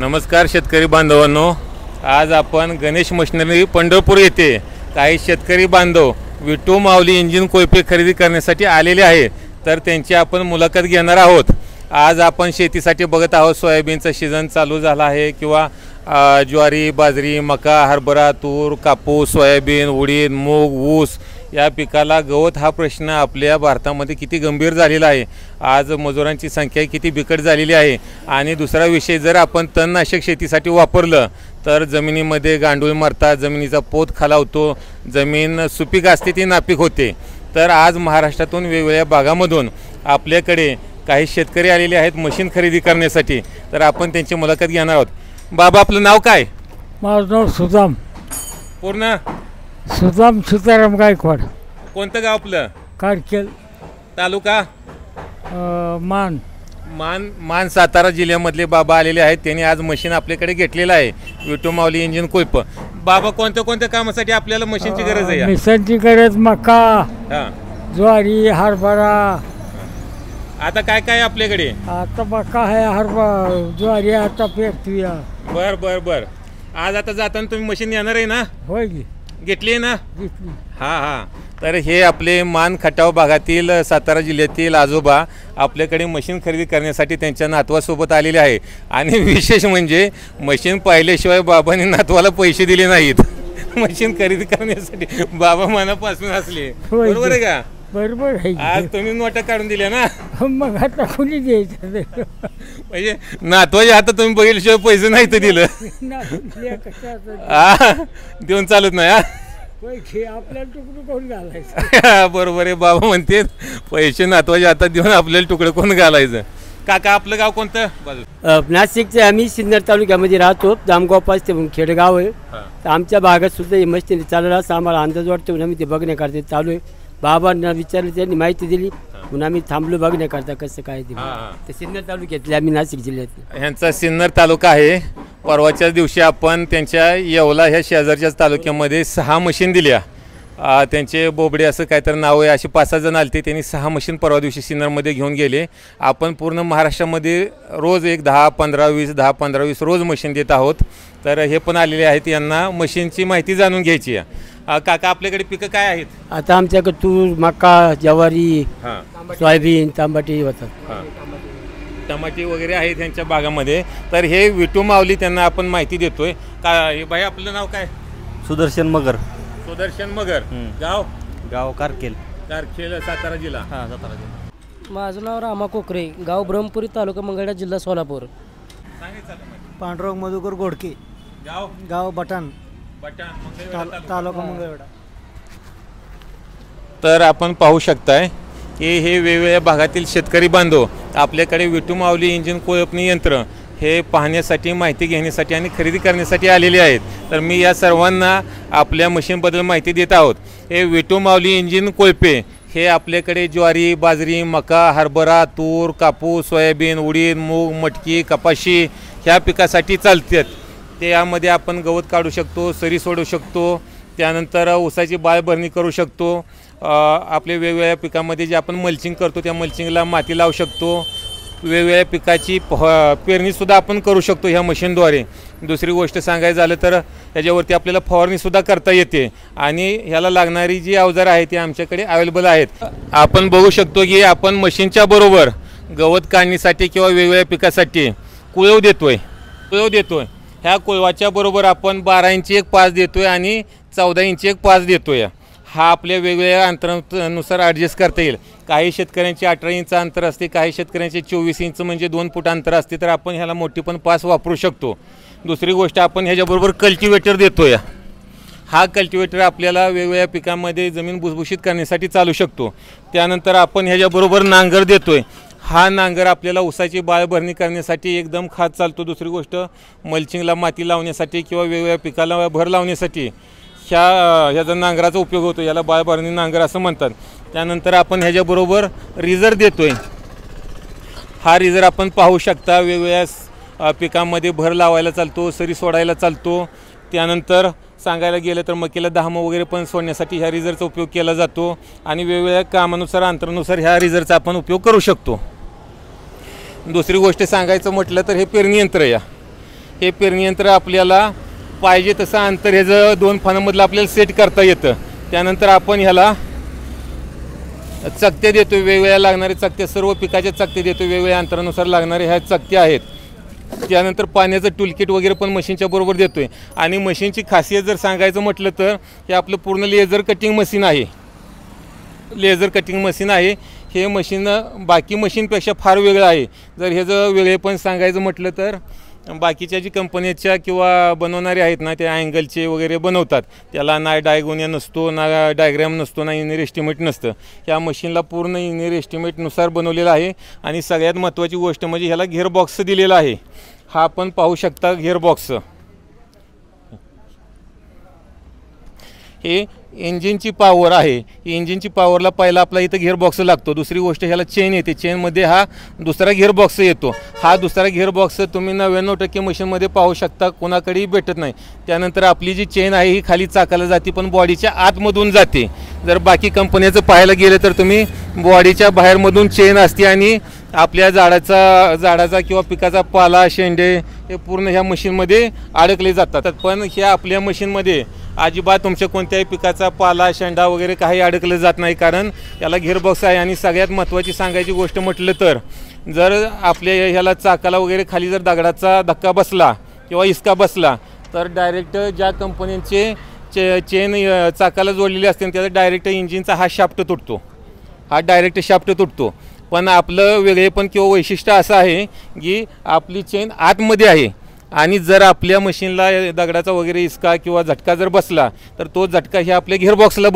नमस्कार शेतकरी बांधवांनो, आज आपण गणेश मशिनरी पंढरपूर येथे काही शेतकरी बांधव विटू माऊली इंजिन कोयपे खरेदी करण्यासाठी आलेले आहेत. तर त्यांची आपण मुलाखत घेणार आहोत. आज आपण शेतीसाठी बघत आहोत. सोयाबीनचा सीझन चालू झाला आहे किंवा ज्वारी, बाजरी, मका, हरभरा, तूर, कापूस, सोयाबीन, उडीद, मूग, ऊस या पिकाला गवत हा प्रश्न आपल्या भारतामध्ये किती गंभीर झालेला आहे. आज मजुरांची संख्या किती बिकट झालेली आहे. आणि दुसरा विषय, जर आपण तणनाशक शेतीसाठी वापरलं तर जमिनीमध्ये गांडूळ मारतात, जमिनीचा पोत खालावतो, जमीन सुपीक असते ती नापीक होते. तर आज महाराष्ट्रातून वेगवेगळ्या भागामधून आपल्याकडे काही शेतकरी आलेले आहेत मशीन खरेदी करण्यासाठी. तर आपण त्यांची मुलाखत घेणार आहोत. बाबा, आपलं नाव काय? माझं नाव सुदाम. पूर्ण? सुदाम सीताराम गायकवाड. कोणतं गाव आपलं? कारकेल, तालुका मान. मान सातारा जिल्ह्यामधले बाबा आलेले आहेत. त्यांनी आज मशीन आपल्याकडे घेतलेलं आहे, विटू माऊली इंजिन कोयप. बाबा, कोणत्या कामासाठी आपल्याला मशीनची गरज आहे? मिशनची गरज, मका, ज्वारी, हरभरा. आता काय आपल्याकडे? आता मका आहे, हरभरा, ज्वारी आता पेरतूया. बर. आज आता जाताना तुम्ही मशीन येणार आहे ना? होय, घेतली आहे ना? घेतली. हा. तर हे आपले मान खटाव भागातील सातारा जिल्ह्यातील आजोबा आपल्याकडे मशीन खरेदी करण्यासाठी त्यांच्या नातवासोबत आलेले आहे. आणि विशेष म्हणजे मशीन पाहिल्याशिवाय बाबांनी नातवाला पैसे दिले नाहीत मशीन खरेदी करण्यासाठी. बाबा मनापासून असले. बरोबर आहे का? बरोबर आहे. आज तुम्ही नोटा काढून दिल्या ना, मग आता कोणी द्यायचं? म्हणजे नातवाच्या हातात तुम्ही बघितल्याशिवाय पैसे नाही तर दिलं देऊन चालत नाही. पैसे आपल्याला तुकडं कोण घालायचं? बरोबर आहे. बाबा म्हणते पैसे नातवाच्या हातात देऊन आपल्याला तुकडं कोण घालायचं. काका, आपलं गाव कोणतं? नाशिकचे. आम्ही सिन्नर तालुक्यामध्ये राहतो. जामगाव पास ते खेडेगाव आहे. तर आमच्या भागात सुद्धा ही मशीन चालला असं आम्हाला अंदाज वाटतो. आम्ही ते बघण्याकरता चालू आहे. बाबांना विचारलं, त्यांनी माहिती दिली, म्हणून आम्ही थांबलो बघण्याकरता कसं काय ते. सिन्नर तालुक्यातले आम्ही, नाशिक जिल्ह्यात. ह्यांचा सिन्नर तालुका आहे. परवाच्याच दिवशी आपण त्यांच्या येवला ह्या शेजारच्याच तालुक्यामध्ये 6 मशीन दिल्या. त्यांचे बोबडे असं काहीतरी नाव आहे. असे 5-6 जण आले. त्यांनी 6 मशीन परवा दिवशी सिन्नरमध्ये घेऊन गेले. आपण पूर्ण महाराष्ट्रामध्ये रोज एक 10-15-20 रोज मशीन देत आहोत. तर हे पण आलेले आहेत. यांना मशीनची माहिती जाणून घ्यायची आहे. काका, आपल्याकडे पिकं काय आहेत? आता आमच्याकडे तूर, मका, ज्वारी, सोयाबीन, तांबाटी होतात. टमाटे वगैरे आहेत त्यांच्या भागामध्ये. तर हे विटू माऊली त्यांना आपण माहिती देतोय. बाई, आपलं नाव काय? सुदर्शन मगर. गाव कारकेल, सातारा जिल्हा. सातारा जिल्हा. माझं नाव रामा कोकरे, गाव ब्रह्मपुरी, तालुका मंगळवेढा, जिल्हा सोलापूर. पांडुरंग मधुकर गोडके, गाव बटाण, तालुका मंगळवेढा. तर आपण पाहू शकताय की हे वेगवेगळ्या भागातील शेतकरी बांधव आपल्याकडे विटू माऊली इंजिन कोळपणी यंत्र हे पाहण्यासाठी, माहिती घेण्यासाठी आणि खरेदी करण्यासाठी आलेले आहेत. तर मी या सर्वांना आपल्या मशीनबद्दल माहिती देत आहोत. हे विटू माऊली इंजिन कोळपे हे आपल्याकडे ज्वारी, बाजरी, मका, हरभरा, तूर, कापूस, सोयाबीन, उडीद, मूग, मटकी, कपाशी ह्या पिकासाठी चालतात. ते यामध्ये आपण गवत काढू शकतो, सरी सोडू शकतो, त्यानंतर ऊसाची बाळभरणी करू शकतो. आपल्या वेगवेगळ्या पिकामध्ये जे आपण मल्चिंग करतो त्या मल्चिंगला माती लावू शकतो. वेगवेगळ्या पिकाची पेरणीसुद्धा आपण करू शकतो ह्या मशीनद्वारे. दुसरी गोष्ट सांगायचं झालं तर ह्याच्यावरती आपल्याला फवारणीसुद्धा करता येते. आणि ह्याला लागणारी जी अवजारं आहेत ती आमच्याकडे अवेलेबल आहेत. आपण बघू शकतो की आपण मशीनच्या बरोबर गवत काढणीसाठी किंवा वेगवेगळ्या पिकासाठी कुळव देतोय. ह्या कुळवाच्या बरोबर आपण 12 इंची एक पास देतोय आणि 14 इंची एक पास देतोय. हा आपल्या वेगवेगळ्या अंतरानुसार ॲडजस्ट करता येईल. काही शेतकऱ्यांचे 18 इंच अंतर असते, काही शेतकऱ्यांचे 24 इंच म्हणजे 2 फूट अंतर असते. तर आपण ह्याला मोठी पण पास वापरू शकतो. दुसरी गोष्ट, आपण ह्याच्याबरोबर कल्टिवेटर देतोय. हा कल्टिवेटर आपल्याला वेगवेगळ्या पिकांमध्ये जमीन भुसभुशीत करण्यासाठी चालू शकतो. त्यानंतर आपण ह्याच्याबरोबर नांगर देतोय. हा नांगर आपल्याला ऊसाची बाळभरणी करण्यासाठी एकदम खास चालतो. दुसरी गोष्ट मल्चिंगला माती लावण्यासाठी किंवा वेगवेगळ्या पिकाला भर लावण्यासाठी ह्याचा नांगराचा उपयोग होतो. याला बाळभरणी नांगर असं म्हणतात. त्यानंतर आपण ह्याच्याबरोबर रिझर देतोय. हा रिझर आपण पाहू शकता वेगवेगळ्या पिकांमध्ये भर लावायला चालतो, सरी सोडायला चालतो. त्यानंतर सांगायला गेलं तर मकीला दहामं वगैरे पण सोडण्यासाठी ह्या रिझरचा उपयोग केला जातो आणि वेगवेगळ्या कामानुसार अंतरानुसार ह्या रिझरचा आपण उपयोग करू शकतो. दुसरी गोष्ट सांगायचं म्हटलं तर हे पेरणी यंत्र या हे पेरणी यंत्र आपल्याला पाहिजे तसं अंतर ह्याचं 2 फानामधलं आपल्याला सेट करता येतं. त्यानंतर आपण ह्याला चकत्या देतो. वेगवेगळ्या लागणारे चकत्या सर्व पिकाच्या चकत्या देतो. वेगवेगळ्या अंतरानुसार लागणारे ह्या चकत्या आहेत. त्यानंतर पाण्याचं टूलकिट वगैरे पण मशीनच्या बरोबर देतोय. आणि मशीनची खासियत जर सांगायचं म्हटलं तर हे आपलं पूर्ण लेझर कटिंग मशीन आहे. लेझर कटिंग मशीन आहे. हे मशीन बाकी मशीनपेक्षा फार वेगळं आहे. जर ह्याचं वेगळेपण सांगायचं म्हटलं तर बाकीच्या जी कंपनीच्या किंवा बनवणारे आहेत ना ते अँगलचे वगैरे बनवतात. त्याला ना डायगोनिया नसतो, ना डायग्रॅम नसतो, ना इनियर एस्टिमेट नसतं. ह्या मशीनला पूर्ण इनियर एस्टिमेटनुसार बनवलेलं आहे. आणि सगळ्यात महत्त्वाची गोष्ट म्हणजे ह्याला गिअरबॉक्स दिलेला आहे. हा आपण पाहू शकता गिअरबॉक्स. हे इंजिनची पॉवर आहे. इंजिनची पॉवरला पहिला आपला इथं गिअरबॉक्स लागतो. दुसरी गोष्ट ह्याला चेन येते. चेनमध्ये हा दुसरा गिअरबॉक्स येतो. हा दुसरा गिअरबॉक्स तुम्ही 99% मशीनमध्ये पाहू शकता, कोणाकडेही भेटत नाही. त्यानंतर आपली जी चेन आहे ही खाली चाकाला जाते पण बॉडीच्या आतमधून जाते. जर बाकी कंपन्याचं पाहायला गेलं तर तुम्ही बॉडीच्या बाहेरमधून चेन असते आणि आपल्या झाडाचा किंवा पिकाचा पाला शेंडे हे पूर्ण ह्या मशीनमध्ये अडकले जातात. पण ह्या आपल्या मशीनमध्ये अजिबात तुमच्या कोणत्याही पिकाचा पाला शेंडा वगैरे काही अडकलं जात नाही, कारण याला गिअरबॉक्स आहे. आणि सगळ्यात महत्त्वाची सांगायची गोष्ट म्हटलं तर जर आपल्या ह्याला चाकाला वगैरे खाली जर दगडाचा धक्का बसला किंवा इसका बसला तर डायरेक्ट ज्या कंपन्यांचे चेन चाकाला जोडलेली असते त्याचा डायरेक्ट इंजिनचा हा शाफ्ट तुटतो. हा डायरेक्ट शाफ्ट तुटतो. पण आपलं वेगळेपण किंवा वैशिष्ट्य असं आहे की आपली चेन आतमध्ये आहे आणि जर आपल्या मशीनला दगडाचा वगैरे इसका किंवा झटका जर बसला तर तो झटका हे आपल्या गिअरबॉक्सला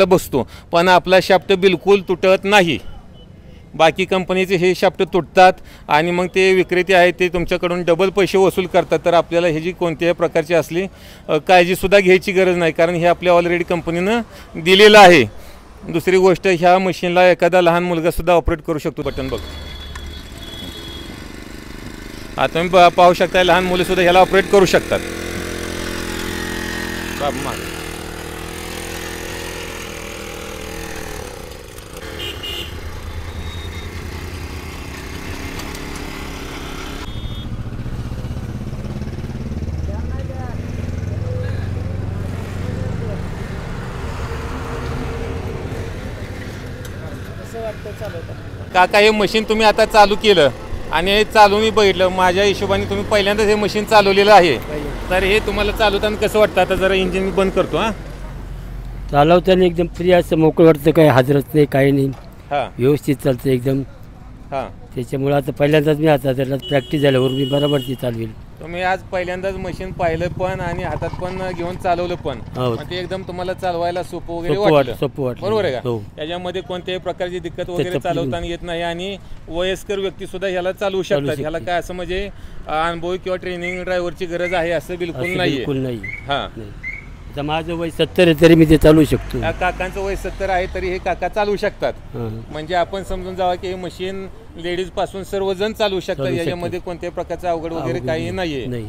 बसतो. पण आपला शाफ्ट बिलकुल तुटत नाही. बाकी कंपनीचे हे शाफ्ट तुटतात आणि मग ते विक्रेते आहेत ते तुमच्याकडून डबल पैसे वसूल करतात. तर आपल्याला ह्याची कोणत्याही प्रकारची असली काळजीसुद्धा घ्यायची गरज नाही, कारण हे आपल्या ऑलरेडी कंपनीनं दिलेलं आहे. दुसरी गोष्ट ह्या मशीनला एखादा लहान मुलगासुद्धा ऑपरेट करू शकतो. बटन बघ आता तुम्ही पाहू शकता लहान मुलेसुद्धा ह्याला ऑपरेट करू शकतात. काका हे मशीन तुम्ही आता चालू केलं आणि हे चालून बघितलं, माझ्या हिशोबाने तुम्ही पहिल्यांदाच हे मशीन चालवलेलं आहे. तर हे तुम्हाला चालवताना कसं वाटतं? आता जरा इंजिन बंद करतो. हां चालवताना एकदम फ्री असं मोकळं वाटतं, काही हादरत नाही, काही नाही, हां व्यवस्थित चालतं एकदम. हां त्याच्यामुळे आता पहिल्यांदाच मी आता त्याला प्रॅक्टिस झाल्यावर मी बरोबर ती चालवेल. तुम्ही आज पहिल्यांदाच मशीन पाहिलं पण आणि हातात पण घेऊन चालवलं पण ते एकदम तुम्हाला चालवायला सोपं वगैरे वाटलं, बरोबर आहे का? याच्यामध्ये कोणत्याही प्रकारची दिक्कत वगैरे चालवताना येत नाही आणि वयस्कर व्यक्ती सुद्धा ह्याला चालवू शकतात. ह्याला काय असं म्हणजे अनुभवी किंवा ट्रेनिंग ड्रायव्हरची गरज आहे असं बिलकुल नाही. हां आता माझं वय 70 आहे तरी मी ते चालवू शकतो. काकांचं वय 70 आहे तरी हे काका चालवू शकतात. म्हणजे आपण समजून जावा की हे मशीन लेडीज पासून सर्वजण चालवू शकतात. याच्यामध्ये कोणत्याही प्रकारचं अवघड वगैरे काही नाहीये.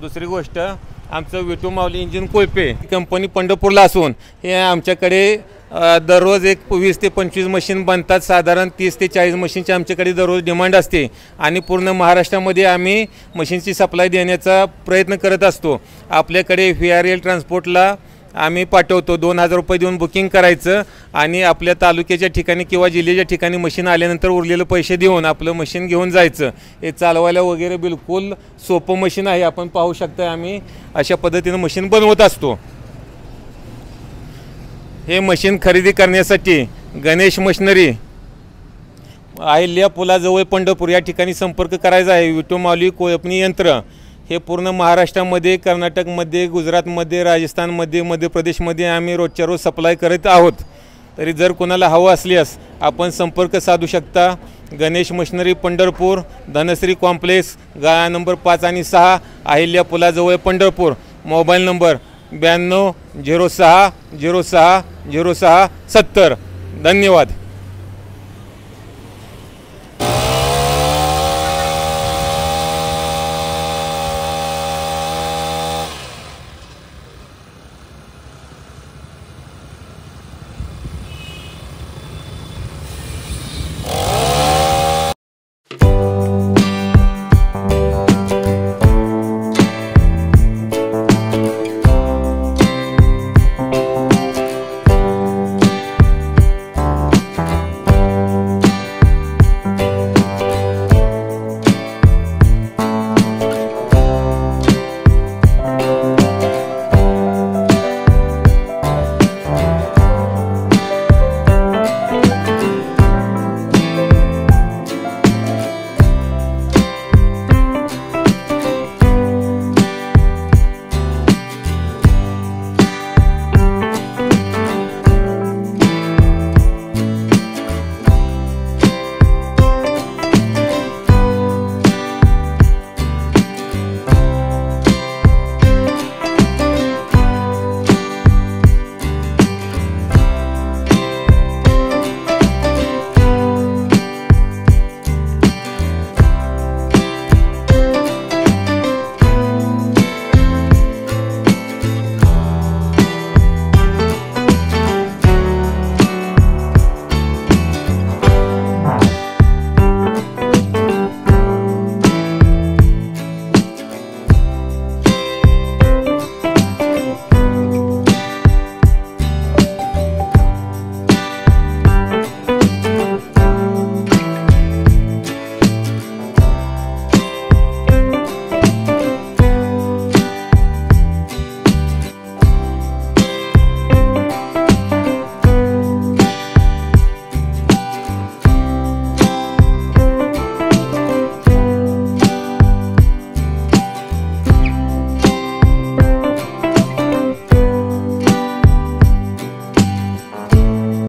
दुसरी गोष्ट आमचं विटू माऊली इंजिन कोळपे कंपनी पंढरपूरला असून हे आमच्याकडे दररोज एक 20 ते 25 मशीन बनतात. साधारण 30 ते 40 मशीनची आमच्याकडे दररोज डिमांड असते आणि पूर्ण महाराष्ट्रामध्ये आम्ही मशीनची सप्लाय देण्याचा प्रयत्न करत असतो. आपल्याकडे VRL ट्रान्सपोर्टला आम्ही पाठवतो. 2000 रुपये देऊन बुकिंग करायचं आणि आपल्या तालुक्याच्या ठिकाणी किंवा जिल्ह्याच्या ठिकाणी मशीन आल्यानंतर उरलेलं पैसे देऊन आपलं मशीन घेऊन जायचं. हे चालवायला वगैरे बिलकुल सोपं मशीन आहे. आपण पाहू शकता आम्ही अशा पद्धतीनं मशीन बनवत असतो. हे मशीन खरेदी करण्यासाठी गणेश मशिनरी अहिल्या पुलाजवळ पंढरपूर या ठिकाणी संपर्क करायचा आहे. विटू माऊली कोळपणी यंत्र हे पूर्ण महाराष्ट्रामध्ये, कर्नाटकमध्ये, गुजरातमध्ये, राजस्थानमध्ये, मध्य प्रदेशमध्ये आम्ही रोजच्या रोज सप्लाय करत आहोत. तरी जर कोणाला हवं असल्यास आपण संपर्क साधू शकता. गणेश मशिनरी पंढरपूर, धनश्री कॉम्प्लेक्स, गाळा नंबर 5 आणि 6, अहिल्या पुलाजवळ पंढरपूर. Mobile number 92 06 06 06 70. धन्यवाद.